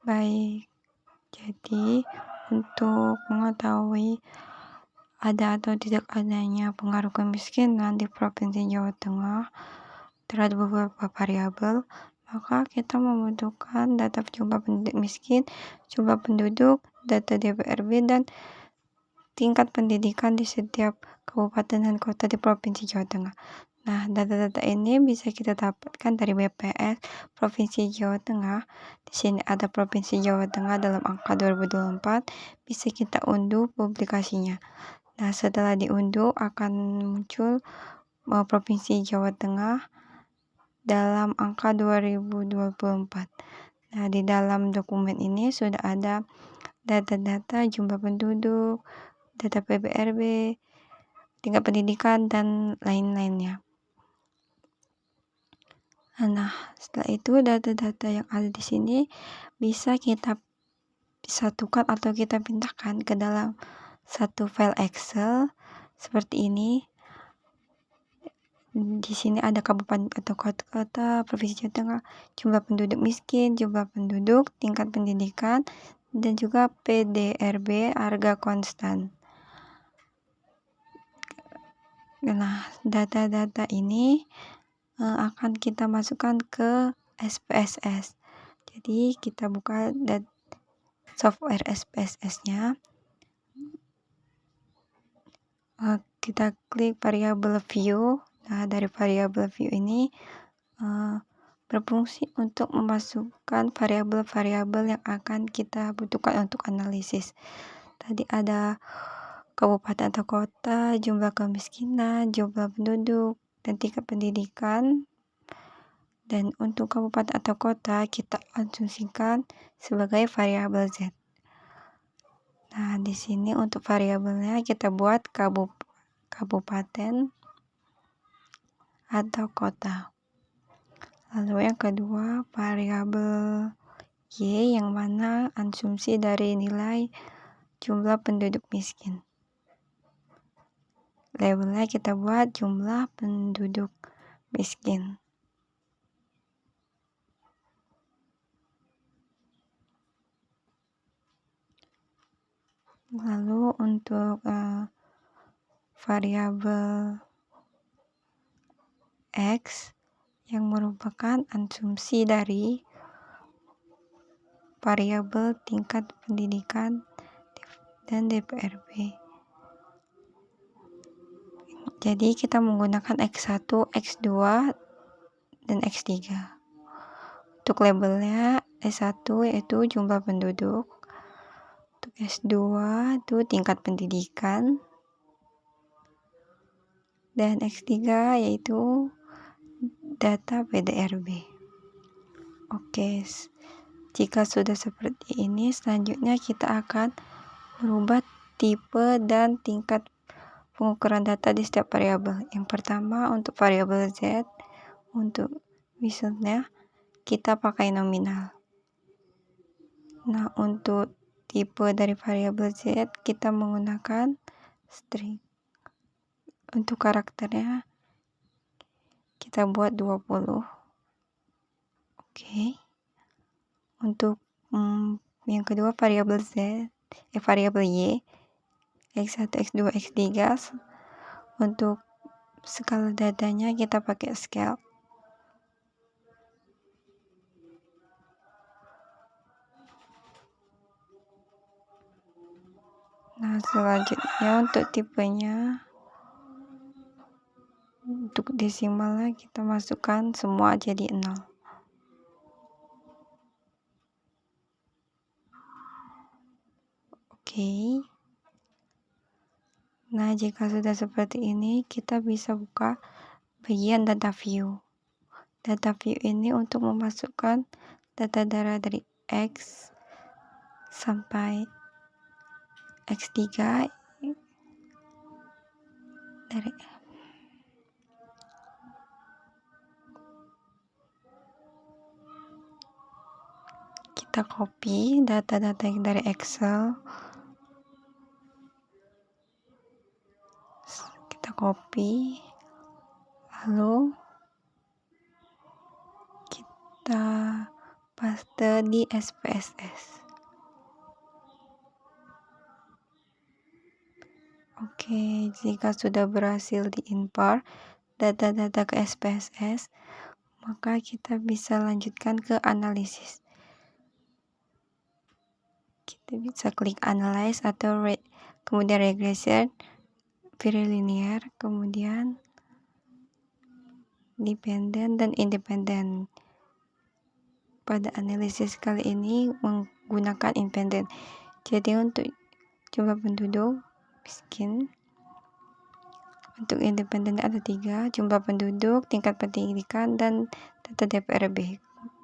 Baik, jadi untuk mengetahui ada atau tidak adanya pengaruh kemiskinan di Provinsi Jawa Tengah terhadap beberapa variabel, maka kita membutuhkan data jumlah penduduk miskin, jumlah penduduk, data DPRB, dan tingkat pendidikan di setiap kabupaten dan kota di Provinsi Jawa Tengah. Nah, data-data ini bisa kita dapatkan dari BPS Provinsi Jawa Tengah. Di sini ada Provinsi Jawa Tengah dalam angka 2024, bisa kita unduh publikasinya. Nah, setelah diunduh akan muncul Provinsi Jawa Tengah dalam angka 2024. Nah, di dalam dokumen ini sudah ada data-data jumlah penduduk, data PBRB, tingkat pendidikan, dan lain-lainnya. Nah, setelah itu data-data yang ada di sini bisa kita satukan atau kita pindahkan ke dalam satu file Excel seperti ini. Di sini ada kabupaten atau kota Provinsi Jawa Tengah, jumlah penduduk miskin, jumlah penduduk, tingkat pendidikan, dan juga PDRB harga konstan. Nah, data-data ini akan kita masukkan ke SPSS. Jadi kita buka software SPSS-nya. Kita klik variabel view. Nah, dari variabel view ini berfungsi untuk memasukkan variabel-variabel yang akan kita butuhkan untuk analisis. Tadi ada kabupaten atau kota, jumlah kemiskinan, jumlah penduduk, dan tingkat pendidikan. Dan untuk kabupaten atau kota kita asumsikan sebagai variabel Z. Nah, di sini untuk variabelnya kita buat kabupaten atau kota. Lalu yang kedua, variabel Y yang mana asumsi dari nilai jumlah penduduk miskin. Labelnya kita buat jumlah penduduk miskin. Lalu untuk variabel X yang merupakan asumsi dari variabel tingkat pendidikan dan DPRB. Jadi kita menggunakan X1, X2, dan X3. Untuk labelnya S1 yaitu jumlah penduduk, untuk S2 itu tingkat pendidikan, dan X3 yaitu data PDRB. Oke, jika sudah seperti ini, selanjutnya kita akan merubah tipe dan tingkat pengukuran data di setiap variabel. Yang pertama untuk variabel Z, untuk misalnya kita pakai nominal. Nah, untuk tipe dari variabel Z kita menggunakan string. Untuk karakternya kita buat 20. Oke. Untuk yang kedua variabel variabel Y, X1, X2, X3. Untuk skala datanya kita pakai scale. Nah, selanjutnya untuk tipenya, untuk desimalnya kita masukkan semua jadi 0. Oke. Nah, jika sudah seperti ini, kita bisa buka bagian data view. Data view ini untuk memasukkan data dari X sampai X3 dari kita copy data-data yang dari Excel, kita copy, lalu kita paste di SPSS. Oke, jika sudah berhasil diimpor data-data ke SPSS, maka kita bisa lanjutkan ke analisis. Kita bisa klik analyze atau kemudian regression, very linear, kemudian dependent dan independent. Pada analisis kali ini menggunakan independent. Jadi untuk jumlah penduduk miskin, untuk independen ada 3, jumlah penduduk, tingkat pendidikan, dan data DPRB.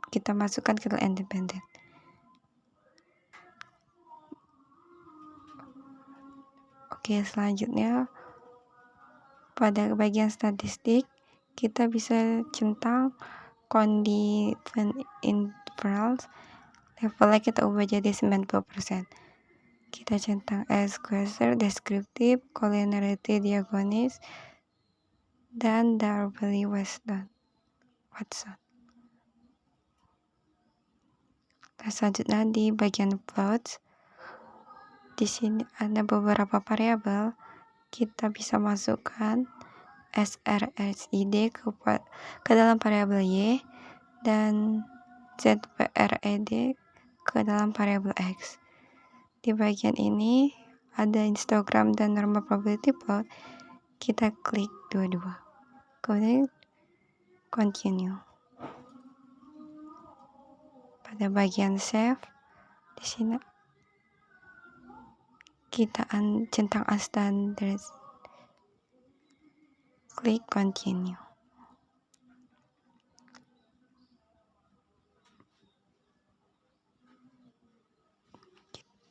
Kita masukkan ke independen. Oke, selanjutnya pada bagian statistik kita bisa centang confidence intervals, levelnya kita ubah jadi 90%. Kita centang S-square, deskriptif, collinearity diagonis, dan Darby Watson. Nah, selanjutnya di bagian plots, di sini ada beberapa variabel. Kita bisa masukkan SRSID ke dalam variabel Y dan ZPRED ke dalam variabel X. Di bagian ini ada histogram dan normal probability plot. Kita klik dua-dua. Kemudian continue. Pada bagian save, di sini kita centang unstandard. Klik continue.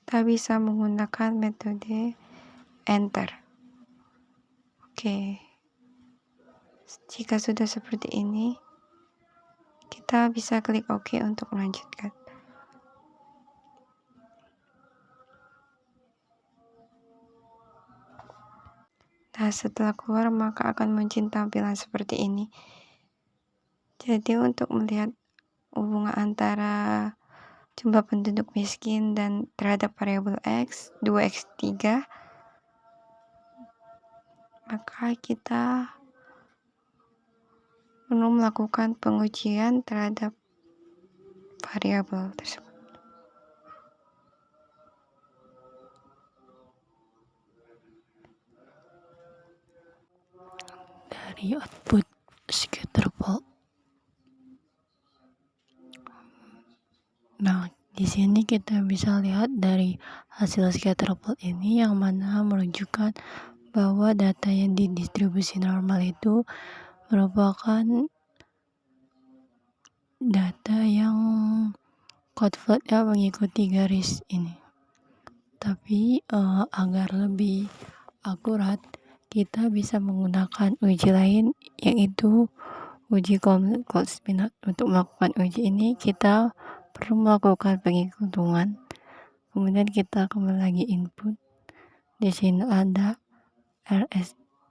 Kita bisa menggunakan metode enter. Oke. Jika sudah seperti ini, kita bisa klik OK untuk melanjutkan. Nah, setelah keluar maka akan muncul tampilan seperti ini. Jadi untuk melihat hubungan antara jumlah penduduk miskin dan terhadap variabel X, 2x3, maka kita perlu melakukan pengujian terhadap variabel tersebut. Dari output scatter plot. Nah, di sini kita bisa lihat dari hasil scatter plot ini yang mana menunjukkan bahwa data yang didistribusi normal itu merupakan data yang outputnya mengikuti garis ini. Tapi agar lebih akurat, kita bisa menggunakan uji lain, yaitu uji Goldspinat. Untuk melakukan uji ini, kita perlu melakukan penghitungan. Kemudian kita kembali lagi input. Di sini ada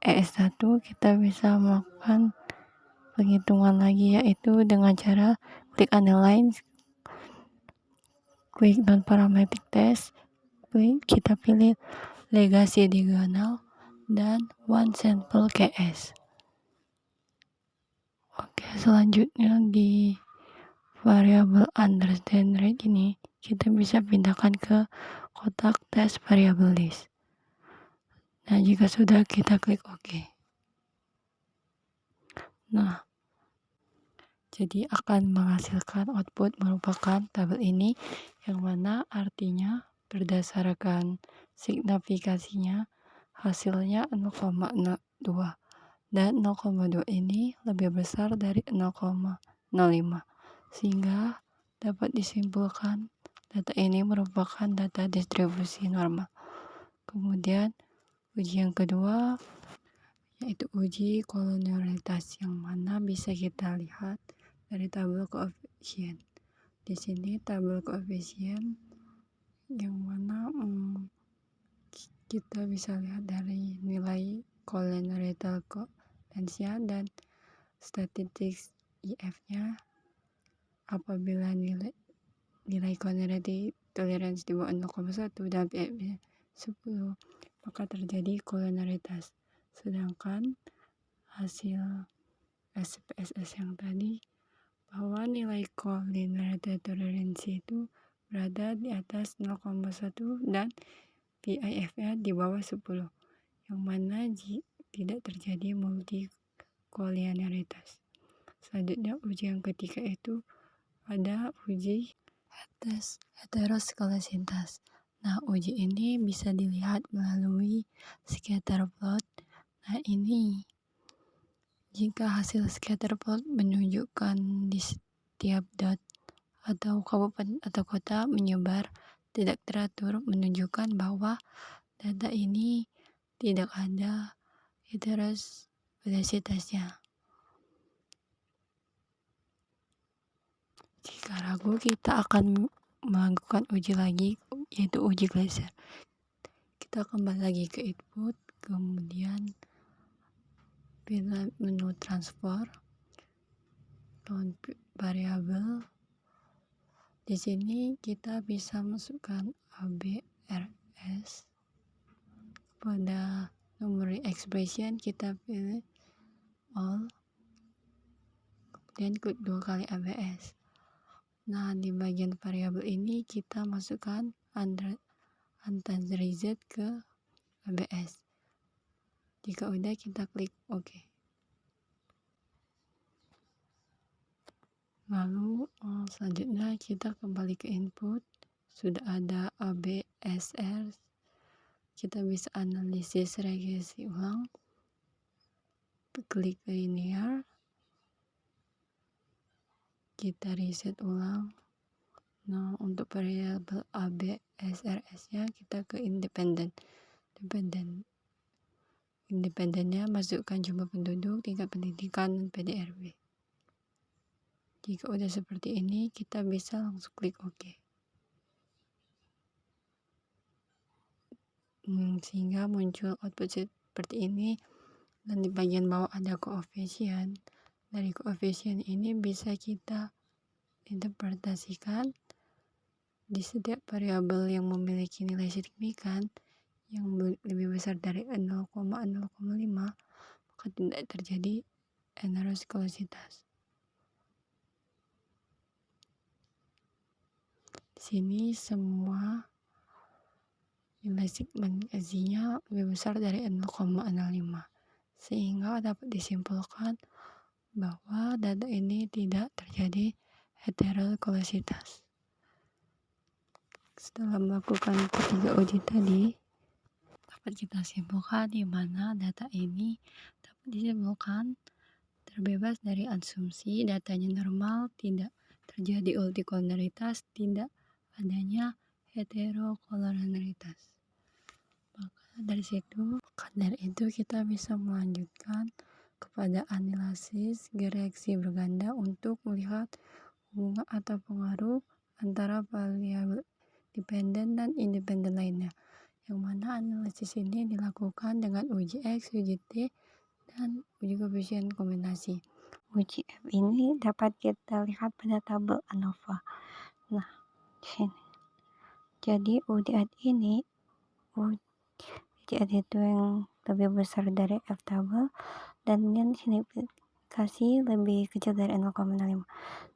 ES1, kita bisa melakukan penghitungan lagi, yaitu dengan cara klik analyze, klik non-parametric test, kita pilih legacy diagonal dan one sample KS. Oke, selanjutnya di variabel understand rate ini kita bisa pindahkan ke kotak test variable list. Nah, jika sudah kita klik OK. Nah, jadi akan menghasilkan output merupakan tabel ini, yang mana artinya berdasarkan signifikasinya hasilnya 0,2 dan 0,2 ini lebih besar dari 0,05, sehingga dapat disimpulkan data ini merupakan data distribusi normal. Kemudian uji yang kedua yaitu uji kolonialitas, yang mana bisa kita lihat dari tabel koefisien. Di sini tabel koefisien yang mana kita bisa lihat dari nilai kolonialitas dan statistik IF-nya. Apabila nilai nilai koordinasi toleransi di bawah 0,1 dan PFB 10, maka terjadi kolonaritas. Sedangkan hasil SPSS yang tadi, bahwa nilai kolonaritas toleransi itu berada di atas 0,1 dan PIF-nya di bawah 10, yang mana tidak terjadi multikolonialitas. Selanjutnya uji yang ketiga itu ada uji heteroskalasitas. Nah, uji ini bisa dilihat melalui scatter plot. Nah, ini jika hasil scatter plot menunjukkan di setiap dot atau kabupaten atau kota menyebar tidak teratur, menunjukkan bahwa data ini tidak ada heteroskalasitasnya. Jika ragu, kita akan melakukan uji lagi, yaitu uji Glaser. Kita kembali lagi ke input, kemudian pilih menu transfer, count variable. Di sini kita bisa masukkan ABRS. Pada numeric expression kita pilih all, kemudian klik 2 kali ABS. Nah, di bagian variabel ini kita masukkan untethered ke ABS. Jika udah, kita klik OK. Lalu selanjutnya kita kembali ke input. Sudah ada ABSR. Kita bisa analisis regresi ulang. Klik linear. Kita reset ulang. Nah, untuk variabel ABSRS-nya kita ke independen. Independennya masukkan jumlah penduduk, tingkat pendidikan, dan PDRB. Jika udah seperti ini, kita bisa langsung klik OK. Sehingga muncul output seperti ini, dan di bagian bawah ada koefisien. Dari koefisien ini bisa kita interpretasikan di setiap variabel yang memiliki nilai signifikan yang lebih besar dari 0,05, maka tidak terjadi heteroskalasitas. Di sini semua nilai signifikansinya lebih besar dari 0,05, sehingga dapat disimpulkan bahwa data ini tidak terjadi heteroskalasitas. Setelah melakukan ketiga uji tadi, dapat kita simpulkan di mana data ini dapat disimpulkan terbebas dari asumsi, datanya normal, tidak terjadi multikolonialitas, tidak adanya heterokolonialitas. Maka dari itu kita bisa melanjutkan kepada analisis reaksi berganda untuk melihat hubungan atau pengaruh antara variabel dependen dan independen lainnya, yang mana analisis ini dilakukan dengan uji X, uji T, dan uji koefisien kombinasi. Uji F ini dapat kita lihat pada tabel ANOVA. Nah, di sini. Jadi uji ini itu yang lebih besar dari F tabel, dan yang signifikasi lebih kecil dari 0,05.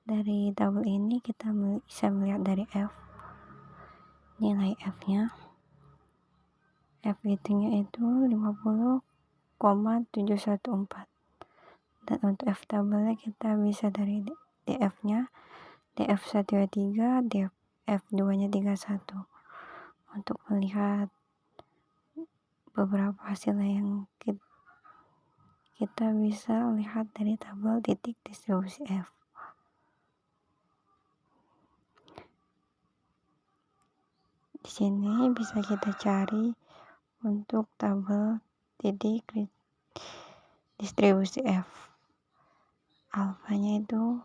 Dari tabel ini kita bisa melihat dari F, nilai F-nya. F itu 50,714. Dan untuk F tabelnya kita bisa dari DF-nya, DF123, DF2-nya 31. Untuk melihat beberapa hasil yang kita bisa lihat dari tabel titik distribusi F. Di sini bisa kita cari untuk tabel titik distribusi F. Alfanya itu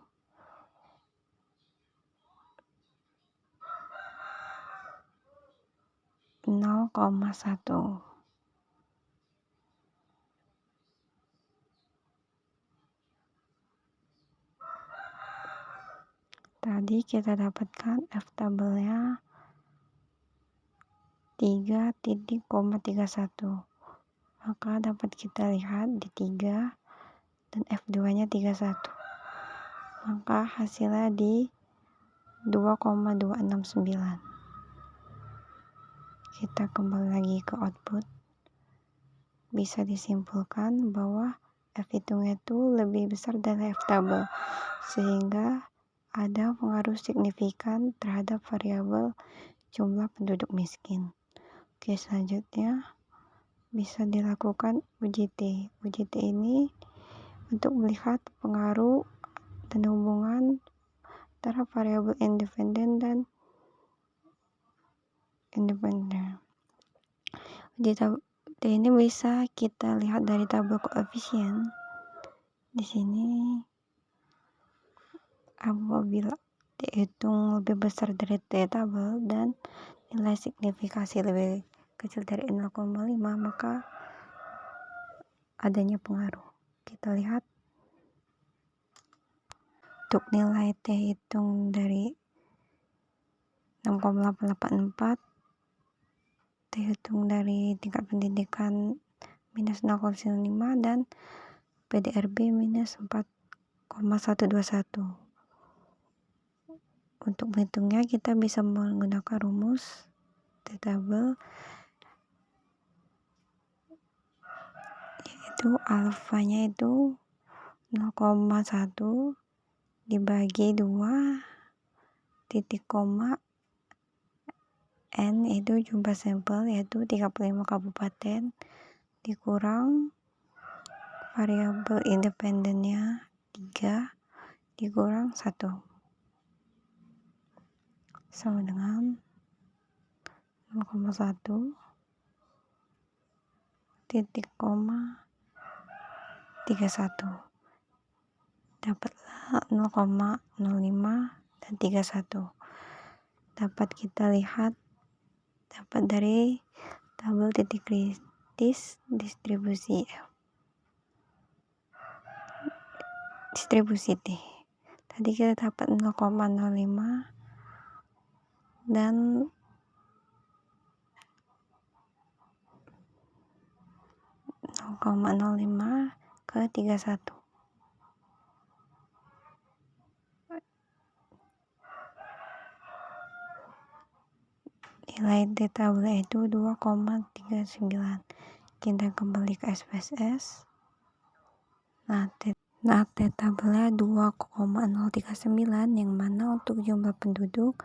0,1. Tadi kita dapatkan F tabelnya 3,31. Maka dapat kita lihat di 3 dan F2-nya 31. Maka hasilnya di 2,269. Kita kembali lagi ke output. Bisa disimpulkan bahwa F hitungnya itu lebih besar dari F tabel, sehingga ada pengaruh signifikan terhadap variabel jumlah penduduk miskin. Oke, selanjutnya bisa dilakukan uji T. Uji T ini untuk melihat pengaruh dan hubungan antara variabel independen dan independen. Uji T ini bisa kita lihat dari tabel koefisien. Di sini apabila dihitung lebih besar dari T tabel dan nilai signifikasi lebih kecil dari 0,5, maka adanya pengaruh. Kita lihat untuk nilai T hitung dari 6,884, T hitung dari tingkat pendidikan minus 0,5 dan PDRB minus 4,121. Untuk menghitungnya kita bisa menggunakan rumus T tabel, yaitu alfanya itu 0,1 dibagi 2 titik koma N itu jumlah sampel, yaitu 35 kabupaten, dikurang variabel independennya 3 dikurang 1 sama dengan 0,1 titik koma 31. Dapatlah 0,05 dan 31. Dapat kita lihat dapat dari tabel titik kritis distribusi T. Tadi kita dapat 0,05 dan 0,05 ke 31. Nilai T tabel itu 2,39. Kita kembali ke SPSS. Nah, T tabelnya 2,039, yang mana untuk jumlah penduduk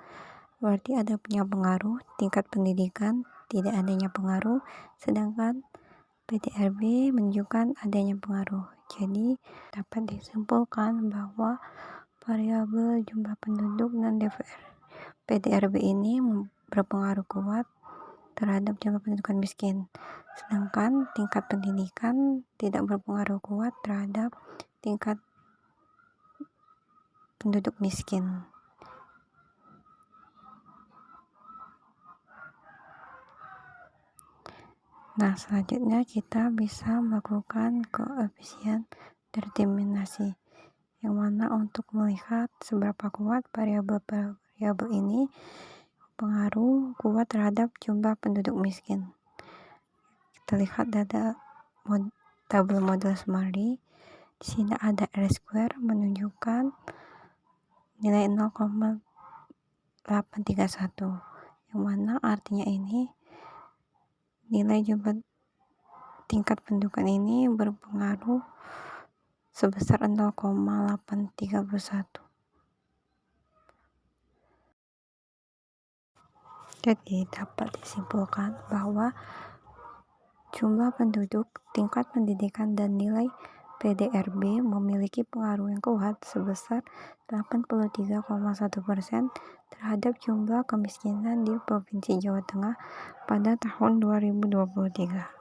berarti ada punya pengaruh. Tingkat pendidikan tidak adanya pengaruh, sedangkan PDRB menunjukkan adanya pengaruh. Jadi dapat disimpulkan bahwa variabel jumlah penduduk dan PDRB ini berpengaruh kuat terhadap jumlah penduduk miskin, sedangkan tingkat pendidikan tidak berpengaruh kuat terhadap tingkat penduduk miskin. Nah, selanjutnya kita bisa melakukan koefisien determinasi, yang mana untuk melihat seberapa kuat variabel ini pengaruh kuat terhadap jumlah penduduk miskin. Kita lihat tabel model Sumardi. Di sini ada R-square menunjukkan nilai 0,831, yang mana artinya ini nilai jumlah tingkat pendudukan ini berpengaruh sebesar 0,831. Jadi dapat disimpulkan bahwa jumlah penduduk, tingkat pendidikan, dan nilai PDRB memiliki pengaruh yang kuat sebesar 83,1% terhadap jumlah kemiskinan di Provinsi Jawa Tengah pada tahun 2023.